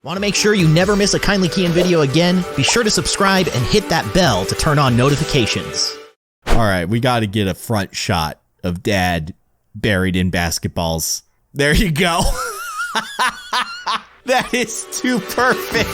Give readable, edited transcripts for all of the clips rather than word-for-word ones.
Want to make sure you never miss a Kindly Keyin video again? Be sure to subscribe and hit that bell to turn on notifications. All right, we got to get a front shot of Dad buried in basketballs. There you go. That is too perfect.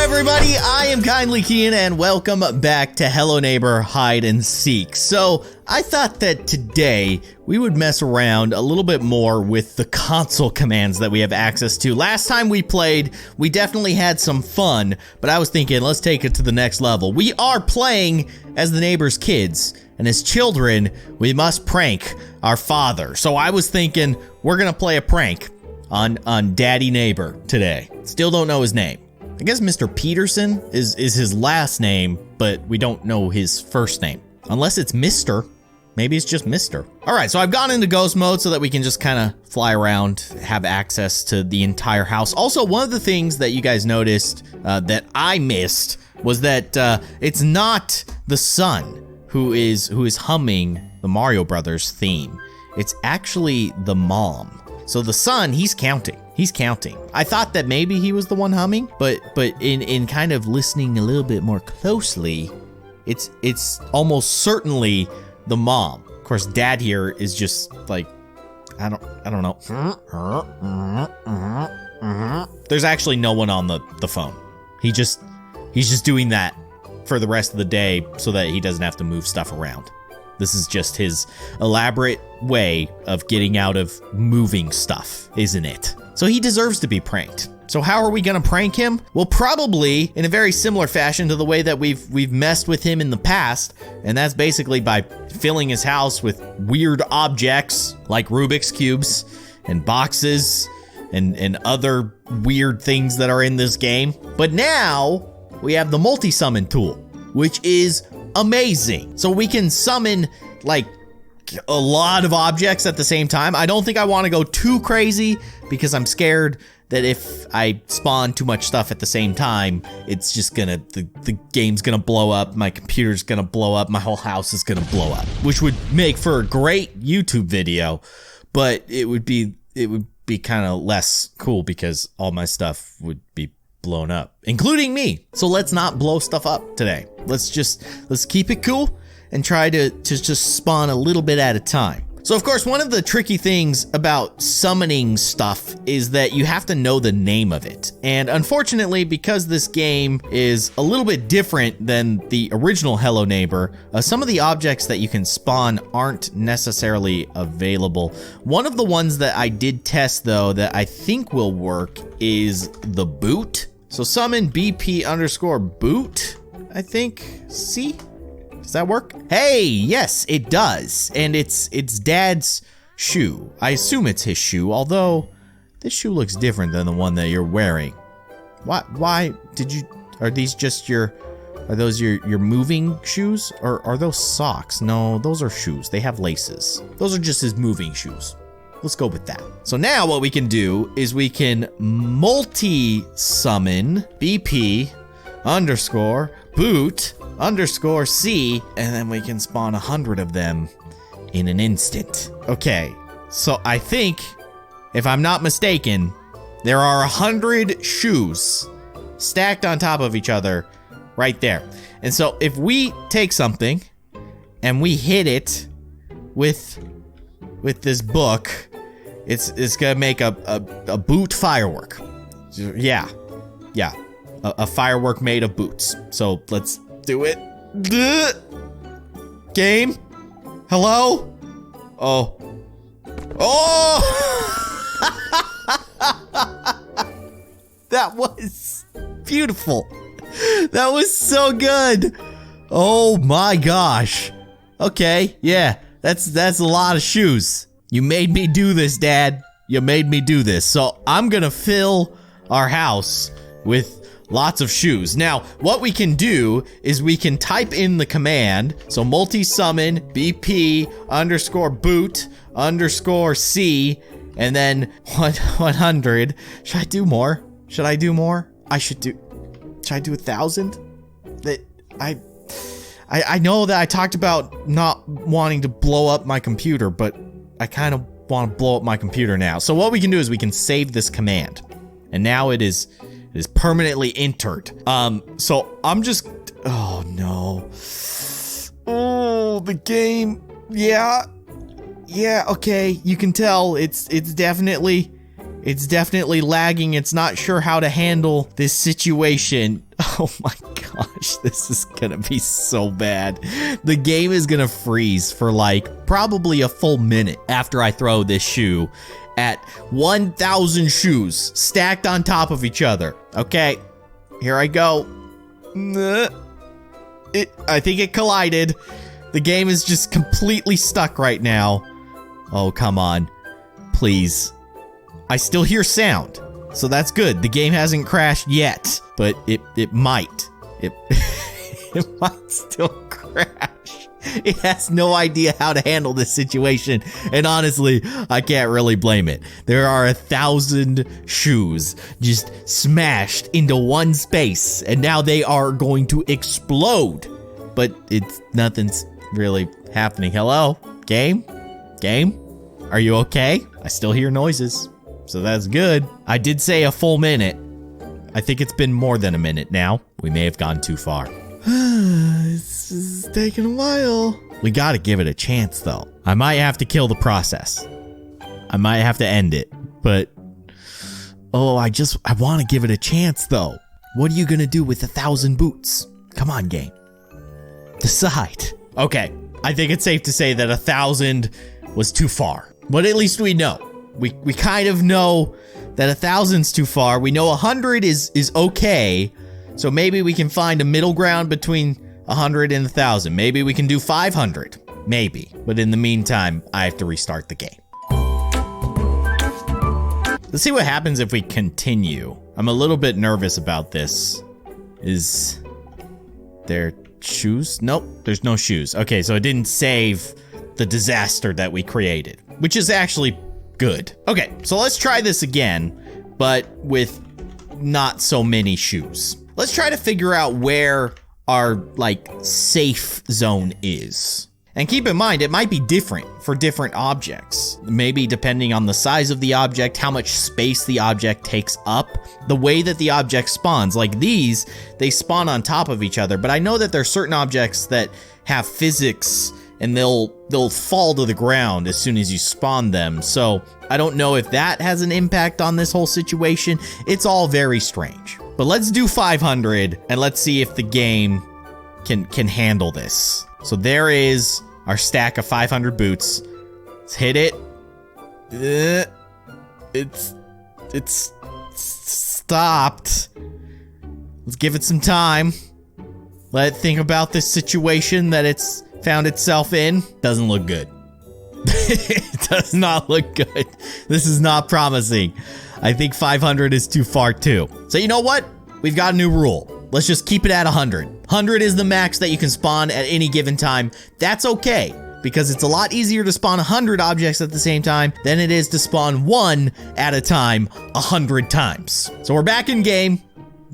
Everybody, I am Kindly Keyin and welcome back to Hello Neighbor Hide and Seek. So I thought that today we would mess around a little bit more with the console commands that we have access to. Last time we played, we definitely had some fun, but I was thinking let's take it to the next level. We are playing as the neighbor's kids, and as children, we must prank our father. So I was thinking we're gonna play a prank on Daddy Neighbor today. Still don't know his name. I guess Mr. Peterson is his last name, but we don't know his first name. Unless it's Mr. Maybe it's just Mr. All right, so I've gone into ghost mode so that we can just kind of fly around, have access to the entire house. Also, one of the things that you guys noticed that I missed was that it's not the son who is humming the Mario Brothers theme. It's actually the mom. So the son, he's counting. He's counting. I thought that maybe he was the one humming, but in kind of listening a little bit more closely, it's almost certainly the mom. Of course, Dad here is just like, I don't know. There's actually no one on the phone. He's just doing that for the rest of the day so that he doesn't have to move stuff around. This is just his elaborate way of getting out of moving stuff, isn't it? So he deserves to be pranked. So how are we gonna prank him? Well, probably in a very similar fashion to the way that we've messed with him in the past, and that's basically by filling his house with weird objects like Rubik's Cubes and boxes and other weird things that are in this game. But now we have the multi-summon tool, which is amazing. So we can summon like a lot of objects at the same time. I don't think I want to go too crazy because I'm scared that if I spawn too much stuff at the same time, it's just gonna, the game's gonna blow up, my computer's gonna blow up, my whole house is gonna blow up, which would make for a great YouTube video, but it would be kind of less cool because all my stuff would be blown up, including me. So let's not blow stuff up today. Let's keep it cool and try to just spawn a little bit at a time. So of course, one of the tricky things about summoning stuff is that you have to know the name of it. And unfortunately, because this game is a little bit different than the original Hello Neighbor, some of the objects that you can spawn aren't necessarily available. One of the ones that I did test though that I think will work is the boot. So summon BP_boot, I think. See? Does that work? Hey, yes, it does. And it's Dad's shoe. I assume it's his shoe, although this shoe looks different than the one that you're wearing. Why did you, are those your moving shoes? Or are those socks? No, those are shoes. They have laces. Those are just his moving shoes. Let's go with that. So now what we can do is we can multi-summon BP_boot_C, and then we can spawn 100 of them in an instant. Okay, so I think, if I'm not mistaken, there are 100 shoes stacked on top of each other right there. And so if we take something and we hit it with this book, it's gonna make a boot firework. Yeah, a firework made of boots. So let's do it. Game, hello. Oh. That was beautiful. That was so good. Oh my gosh. Okay, yeah, that's a lot of shoes. You made me do this, Dad. You made me do this. So I'm gonna fill our house with lots of shoes. Now, what we can do is we can type in the command. So multi-summon BP_boot_C, and then 100. Should I do more? Should I do more? Should I do 1,000? I know that I talked about not wanting to blow up my computer, but I kind of want to blow up my computer now. So what we can do is we can save this command. And now it is permanently entered. So I'm just, oh no. Oh, the game. Yeah, okay. You can tell it's definitely lagging. It's not sure how to handle this situation. Oh my gosh, this is gonna be so bad. The game is gonna freeze for like probably a full minute after I throw this shoe at 1,000 shoes stacked on top of each other. Okay, here I go. I think it collided. The game is just completely stuck right now. Oh, come on. Please. I still hear sound, so that's good. The game hasn't crashed yet, but it might. It might still crash. It has no idea how to handle this situation, and honestly, I can't really blame it. There are 1,000 shoes just smashed into one space, and now they are going to explode. But nothing's really happening. Hello? Game? Are you okay? I still hear noises. So that's good. I did say a full minute. I think it's been more than a minute now. We may have gone too far. This is taking a while. We gotta give it a chance though. I might have to kill the process. I might have to end it, but oh, I want to give it a chance though. What are you gonna do with 1,000 boots? Come on, game. Decide. Okay, I think it's safe to say that 1,000 was too far, but at least we know. We kind of know that 1,000's too far. We know 100 is okay. So maybe we can find a middle ground between 100 and 1,000. Maybe we can do 500. Maybe. But in the meantime, I have to restart the game. Let's see what happens if we continue. I'm a little bit nervous about this. Is there shoes? Nope, there's no shoes. Okay, so it didn't save the disaster that we created, which is actually good. Okay, so let's try this again, but with not so many shoes. Let's try to figure out where our, like, safe zone is. And keep in mind, it might be different for different objects. Maybe depending on the size of the object, how much space the object takes up, the way that the object spawns. Like these, they spawn on top of each other, but I know that there are certain objects that have physics and they'll fall to the ground as soon as you spawn them. So I don't know if that has an impact on this whole situation. It's all very strange. But let's do 500 and let's see if the game can handle this. So there is our stack of 500 boots. Let's hit it. It's stopped. Let's give it some time. Let it think about this situation that it's found itself in. Doesn't look good. It does not look good. This is not promising. I think 500 is too far too. So you know what? We've got a new rule. Let's just keep it at 100. 100 is the max that you can spawn at any given time. That's okay, because it's a lot easier to spawn 100 objects at the same time than it is to spawn one at a time 100 times. So we're back in game.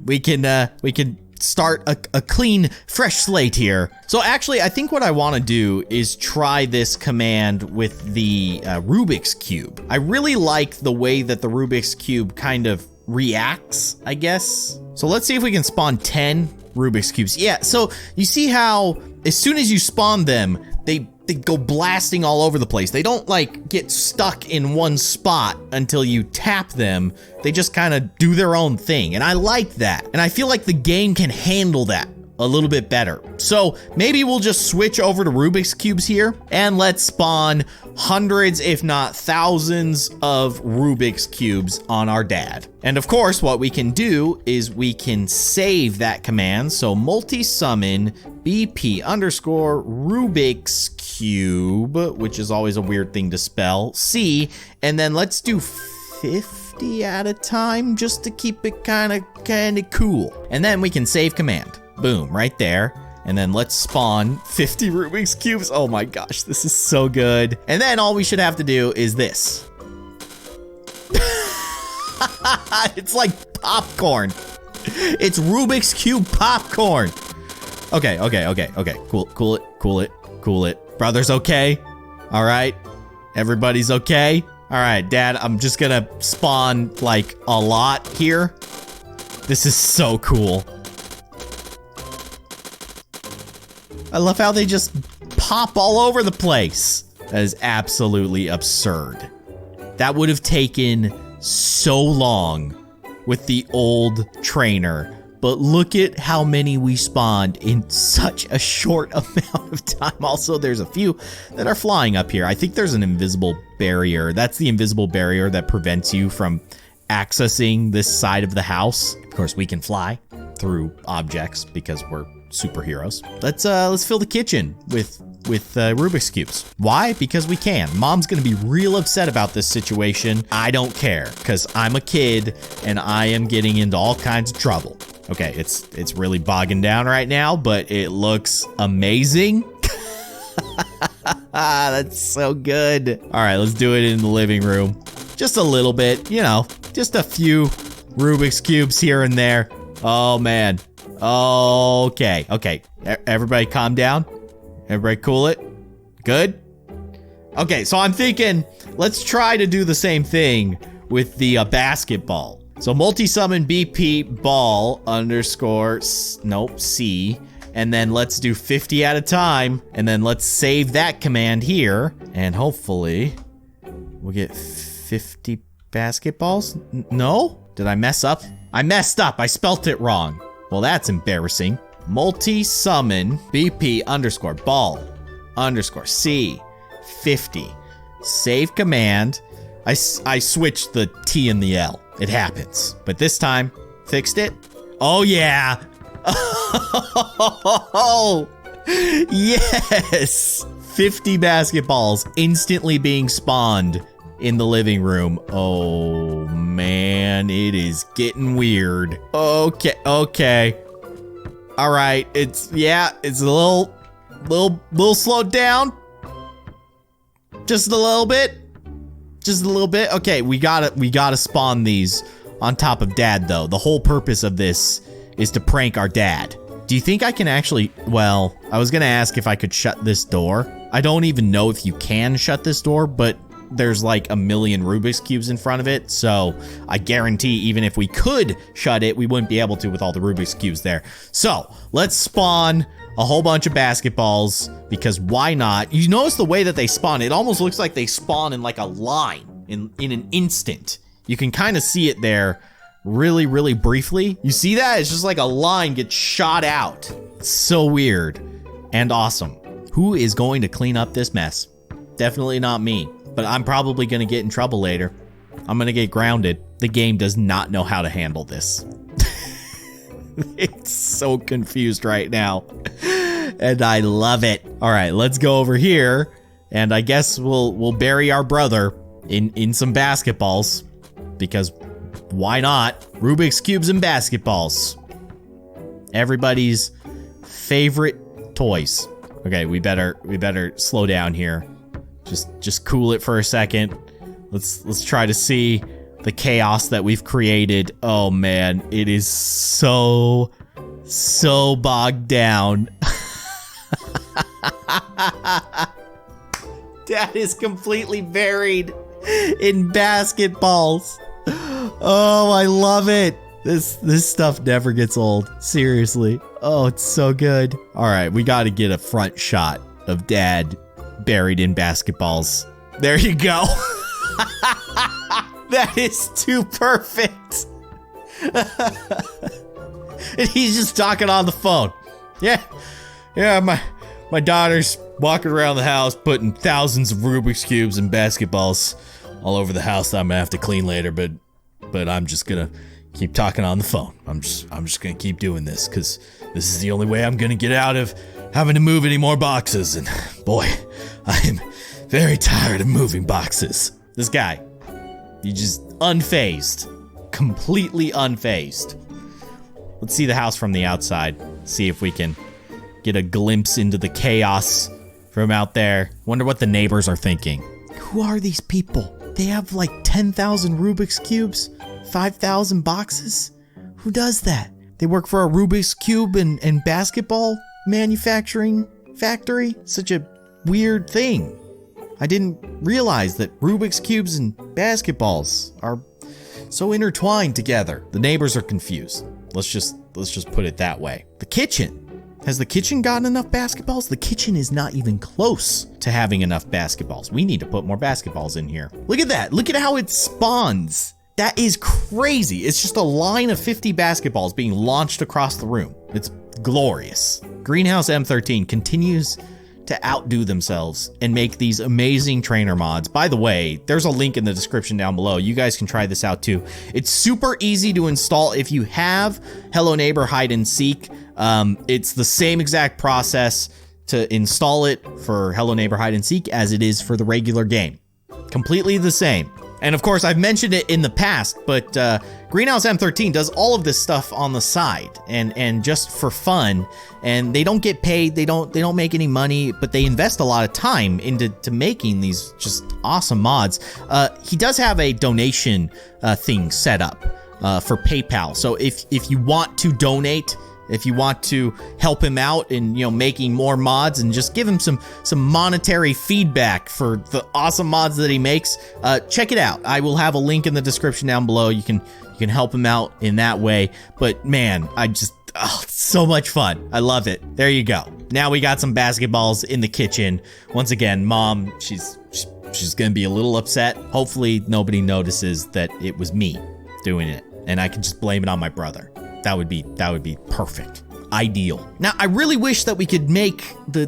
We can start a clean, fresh slate here. So actually, I think what I want to do is try this command with the Rubik's Cube. I really like the way that the Rubik's Cube kind of reacts, I guess. So let's see if we can spawn 10 Rubik's Cubes. Yeah, so you see how as soon as you spawn them, they go blasting all over the place. They don't like get stuck in one spot until you tap them. They just kind of do their own thing. And I like that. And I feel like the game can handle that a little bit better. So maybe we'll just switch over to Rubik's Cubes here and let's spawn hundreds, if not thousands of Rubik's Cubes on our dad. And of course, what we can do is we can save that command. So multi-summon BP underscore Rubik's Cube, which is always a weird thing to spell, C, and then let's do 50 at a time just to keep it kind of cool. And then we can save command. Boom, right there. And then let's spawn 50 Rubik's Cubes. Oh my gosh, this is so good. And then all we should have to do is this. It's like popcorn. It's Rubik's Cube popcorn. Okay. Cool it. Brother's okay. All right. Everybody's okay. All right, Dad, I'm just gonna spawn like a lot here. This is so cool. I love how they just pop all over the place. That is absolutely absurd. That would have taken so long with the old trainer, but look at how many we spawned in such a short amount of time. Also, there's a few that are flying up here. I think there's an invisible barrier. That's the invisible barrier that prevents you from accessing this side of the house. Of course, we can fly through objects because we're superheroes. Let's fill the kitchen with Rubik's Cubes. Why? Because we can. Mom's gonna be real upset about this situation. I don't care, because I'm a kid and I am getting into all kinds of trouble. Okay, it's really bogging down right now, but it looks amazing. That's so good. All right, let's do it in the living room. Just a little bit, you know, just a few Rubik's Cubes here and there. Oh, man. Okay. Everybody calm down. Everybody cool it. Good? Okay, so I'm thinking, let's try to do the same thing with the basketball. So multi-summon BP ball underscore, C. And then let's do 50 at a time. And then let's save that command here. And hopefully we'll get 50 basketballs. No? Did I mess up? I messed up. I spelt it wrong. Well, that's embarrassing. Multi-summon BP underscore ball underscore C 50. Save command. I switched the T and the L. It happens. But this time, fixed it. Oh, yeah. Oh, yes. 50 basketballs instantly being spawned in the living room. Oh, man. It is getting weird. Okay. All right. It's a little slowed down. Just a little bit. Okay, we gotta spawn these on top of Dad, though. The whole purpose of this is to prank our dad. Do you think I can actually, well, I was gonna ask if I could shut this door. I don't even know if you can shut this door, but there's like a million Rubik's Cubes in front of it, so I guarantee even if we could shut it, we wouldn't be able to with all the Rubik's Cubes there. So, let's spawn a whole bunch of basketballs, because why not? You notice the way that they spawn, it almost looks like they spawn in like a line, in an instant. You can kind of see it there really briefly. You see that? It's just like a line gets shot out. It's so weird and awesome. Who is going to clean up this mess? Definitely not me, but I'm probably going to get in trouble later. I'm going to get grounded. The game does not know how to handle this. It's so confused right now, and I love it. All right, let's go over here, and I guess we'll bury our brother in some basketballs, because why not? Rubik's Cubes and basketballs. Everybody's favorite toys. Okay, we better slow down here. Just cool it for a second. Let's try to see the chaos that we've created. Oh man, it is so bogged down. Dad is completely buried in basketballs. Oh, I love it. This stuff never gets old. Seriously. Oh, it's so good. All right, we got to get a front shot of Dad buried in basketballs. There you go. That is too perfect. And he's just talking on the phone. Yeah, my daughter's walking around the house putting thousands of Rubik's Cubes and basketballs all over the house that I'm gonna have to clean later, but I'm just gonna keep talking on the phone. I'm just gonna keep doing this, because this is the only way I'm gonna get out of having to move any more boxes. And boy, I am very tired of moving boxes. This guy, he just unfazed, completely unfazed. Let's see the house from the outside. See if we can get a glimpse into the chaos from out there. Wonder what the neighbors are thinking. Who are these people? They have like 10,000 Rubik's Cubes, 5,000 boxes. Who does that? They work for a Rubik's Cube and basketball manufacturing factory. Such a weird thing. I didn't realize that Rubik's Cubes and basketballs are so intertwined together. The neighbors are confused. Let's just put it that way. The kitchen. Has the kitchen gotten enough basketballs? The kitchen is not even close to having enough basketballs. We need to put more basketballs in here. Look at that. Look at how it spawns. That is crazy. It's just a line of 50 basketballs being launched across the room. It's glorious. Greenhouse M13 continues to outdo themselves and make these amazing trainer mods. By the way, there's a link in the description down below. You guys can try this out too. It's super easy to install if you have Hello Neighbor Hide and Seek. It's the same exact process to install it for Hello Neighbor Hide and Seek as it is for the regular game. Completely the same. And of course, I've mentioned it in the past, but Greenhouse M13 does all of this stuff on the side and just for fun. And they don't get paid, they don't make any money, but they invest a lot of time into making these just awesome mods. He does have a donation thing set up for PayPal. So if you want to donate, if you want to help him out in, making more mods and just give him some monetary feedback for the awesome mods that he makes, check it out. I will have a link in the description down below. You can help him out in that way. But man, it's so much fun. I love it. There you go. Now we got some basketballs in the kitchen. Once again, Mom, she's gonna be a little upset. Hopefully nobody notices that it was me doing it, and I can just blame it on my brother. That would be perfect. Ideal. Now, I really wish that we could make the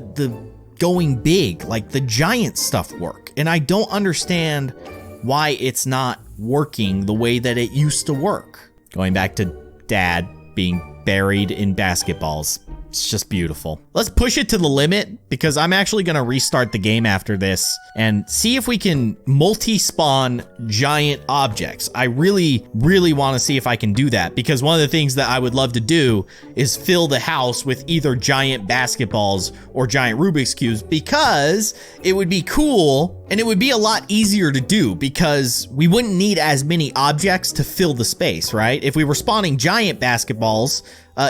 going big, like the giant stuff work. And I don't understand why it's not working the way that it used to work. Going back to Dad being buried in basketballs. It's just beautiful. Let's push it to the limit because I'm actually going to restart the game after this and see if we can multi-spawn giant objects. I really, really want to see if I can do that because one of the things that I would love to do is fill the house with either giant basketballs or giant Rubik's Cubes because it would be cool and it would be a lot easier to do because we wouldn't need as many objects to fill the space, right? If we were spawning giant basketballs,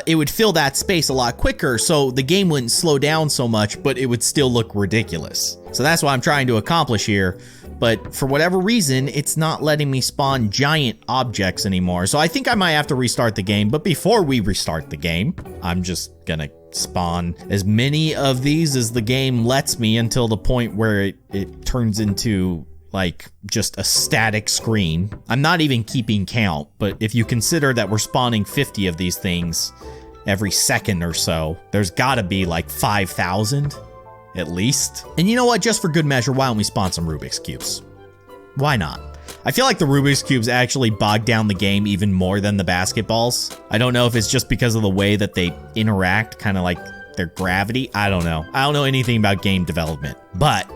it would fill that space a lot quicker, so the game wouldn't slow down so much, but it would still look ridiculous. So that's what I'm trying to accomplish here, but for whatever reason, it's not letting me spawn giant objects anymore. So I think I might have to restart the game, but before we restart the game, I'm just gonna spawn as many of these as the game lets me until the point where it turns into like just a static screen. I'm not even keeping count, but if you consider that we're spawning 50 of these things every second or so, there's gotta be like 5,000 at least. And you know what, just for good measure, why don't we spawn some Rubik's Cubes? Why not? I feel like the Rubik's Cubes actually bog down the game even more than the basketballs. I don't know if it's just because of the way that they interact, kind of like their gravity. I don't know. I don't know anything about game development, but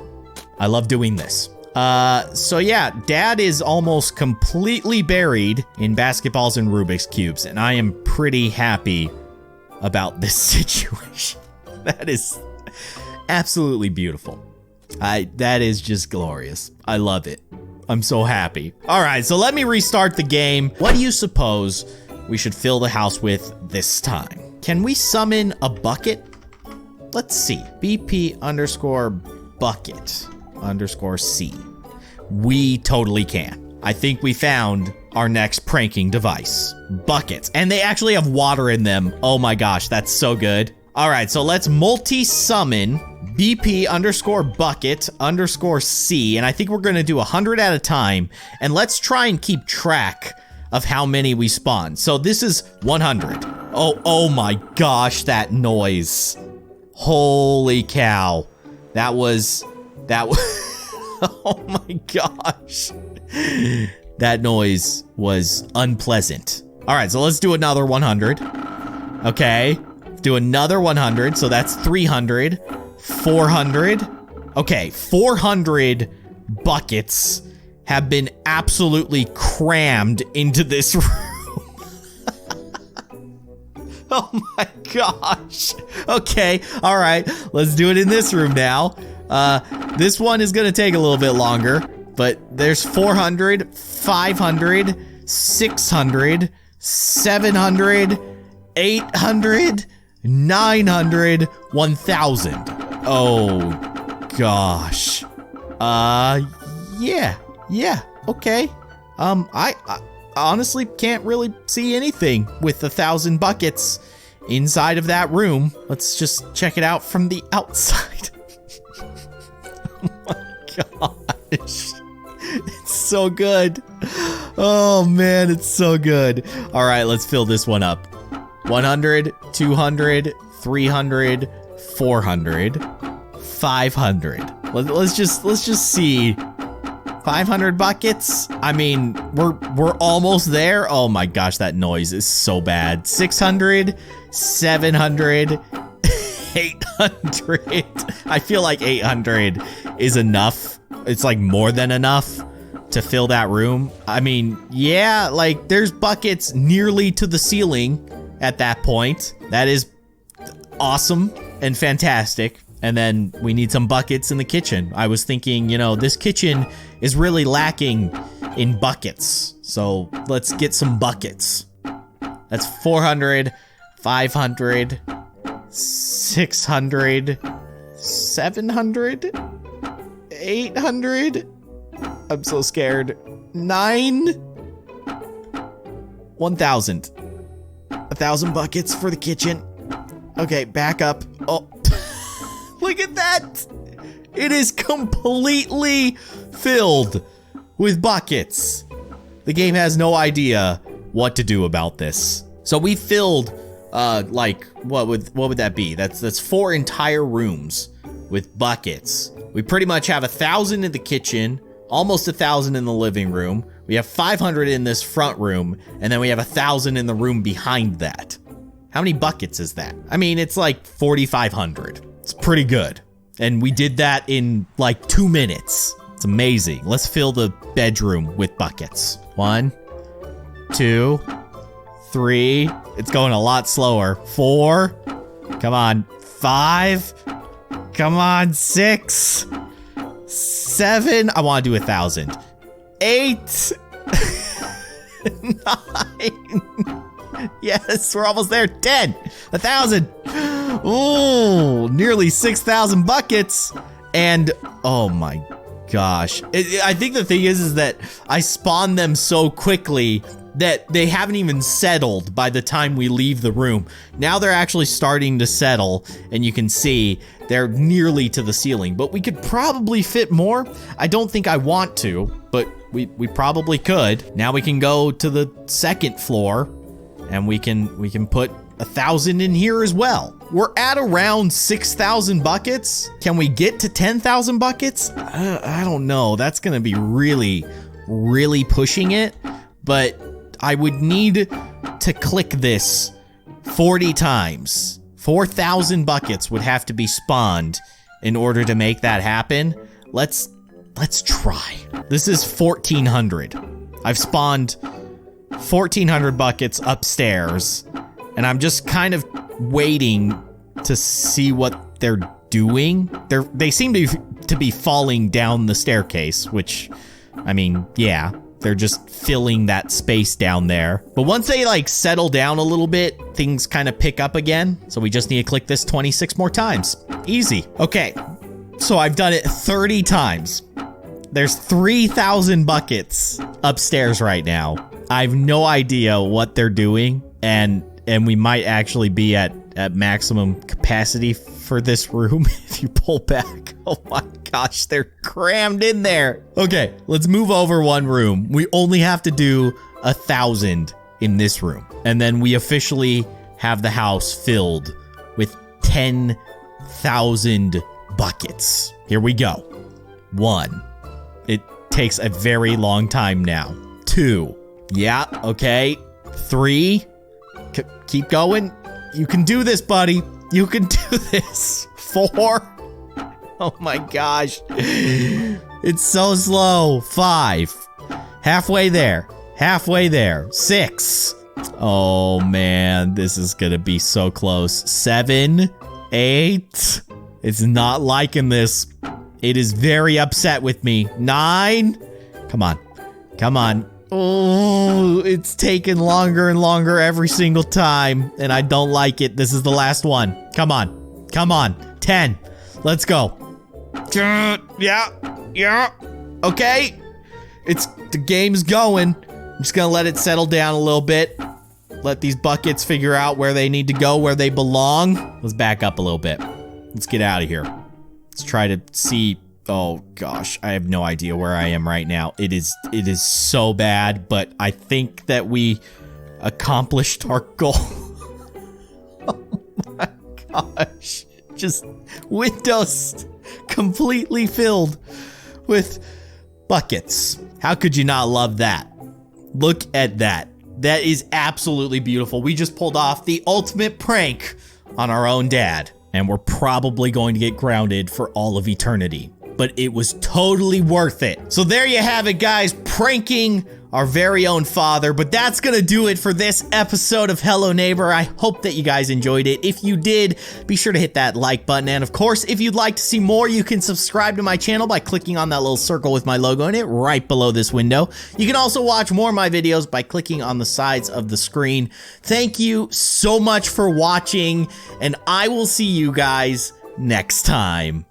I love doing this. So yeah, Dad is almost completely buried in basketballs and Rubik's Cubes, and I am pretty happy about this situation. That is absolutely beautiful. That is just glorious. I love it. I'm so happy. All right, so let me restart the game. What do you suppose we should fill the house with this time? Can we summon a bucket? Let's see. BP underscore bucket underscore C. We totally can. I think we found our next pranking device. Buckets. And they actually have water in them. Oh my gosh, that's so good. All right, so let's multi-summon BP underscore bucket underscore C. And I think we're going to do 100 at a time. And let's try and keep track of how many we spawn. So this is 100. Oh my gosh, that noise. Holy cow. That was oh my gosh. That noise was unpleasant. All right, so let's do another 100. Okay, do another 100. So that's 300, 400. Okay, 400 buckets have been absolutely crammed into this room. Oh my gosh. Okay, all right, let's do it in this room now. This one is gonna take a little bit longer, but there's 400, 500, 600, 700, 800, 900, 1,000. Oh, gosh. Yeah, okay. I honestly can't really see anything with 1,000 buckets inside of that room. Let's just check it out from the outside. Oh my gosh. It's so good. Oh man, it's so good. All right, let's fill this one up. 100, 200, 300, 400, 500. Let's just see. 500 buckets. I mean, we're almost there. Oh my gosh, that noise is so bad. 600, 700, 800. I feel like 800 is enough. It's like more than enough to fill that room. I mean, yeah, like there's buckets nearly to the ceiling at that point. That is awesome and fantastic. And then we need some buckets in the kitchen. I was thinking, you know, this kitchen is really lacking in buckets. So let's get some buckets. That's 400, 500, 600, 700, 800. I'm so scared. 1,000. 1,000 buckets for the kitchen. Okay, back up. Oh. Look at that! It is completely filled with buckets. The game has no idea what to do about this. So we filled, like, what would that be? That's 4 entire rooms with buckets. We pretty much have 1,000 in the kitchen, almost 1,000 in the living room. We have 500 in this front room, and then we have 1,000 in the room behind that. How many buckets is that? I mean, it's like 4,500. It's pretty good. And we did that in like 2 minutes. It's amazing. Let's fill the bedroom with buckets. 1, 2, 3. It's going a lot slower. 4. Come on. 5. Come on. 6. 7. I want to do 1,000. 8. 9. Yes, we're almost there. 10. 1,000. Ooh, nearly 6,000 buckets. And oh my gosh. I think the thing is that I spawned them so quickly that they haven't even settled by the time we leave the room. Now they're actually starting to settle, and you can see they're nearly to the ceiling, but we could probably fit more. I don't think I want to, but we probably could. Now we can go to the second floor, and we can put 1,000 in here as well. We're at around 6,000 buckets. Can we get to 10,000 buckets? I don't know. That's gonna be really, really pushing it, but I would need to click this 40 times. 4,000 buckets would have to be spawned in order to make that happen. Let's try. This is 1,400. I've spawned 1,400 buckets upstairs, and I'm just kind of waiting to see what they're doing. They seem to be falling down the staircase, which, I mean, yeah, they're just filling that space down there. But once they like settle down a little bit, things kind of pick up again. So we just need to click this 26 more times. Easy. Okay, so I've done it 30 times. There's 3,000 buckets upstairs right now. I have no idea what they're doing, and we might actually be at maximum capacity for this room if you pull back. Oh my gosh, they're crammed in there. Okay, let's move over one room. We only have to do 1,000 in this room, and then we officially have the house filled with 10,000 buckets. Here we go. 1. It takes a very long time now. 2. Yeah, okay. 3. Keep going. You can do this, buddy. You can do this. 4. Oh my gosh. It's so slow. 5. Halfway there. Halfway there. 6. Oh man, this is gonna be so close. 7. 8. It's not liking this. It is very upset with me. 9. Come on. Come on. Oh, it's taking longer and longer every single time, and I don't like it. This is the last one. Come on. Come on. 10. Let's go. Yeah. Okay. The game's going. I'm just gonna let it settle down a little bit. Let these buckets figure out where they need to go, where they belong. Let's back up a little bit. Let's get out of here. Let's try to see. Oh gosh, I have no idea where I am right now. It is so bad, but I think that we accomplished our goal. Oh my gosh. Just windows completely filled with buckets. How could you not love that? Look at that. That is absolutely beautiful. We just pulled off the ultimate prank on our own dad, and we're probably going to get grounded for all of eternity. But it was totally worth it. So there you have it, guys. Pranking our very own father. But that's gonna do it for this episode of Hello Neighbor. I hope that you guys enjoyed it. If you did, be sure to hit that like button. And of course, if you'd like to see more, you can subscribe to my channel by clicking on that little circle with my logo in it right below this window. You can also watch more of my videos by clicking on the sides of the screen. Thank you so much for watching, and I will see you guys next time.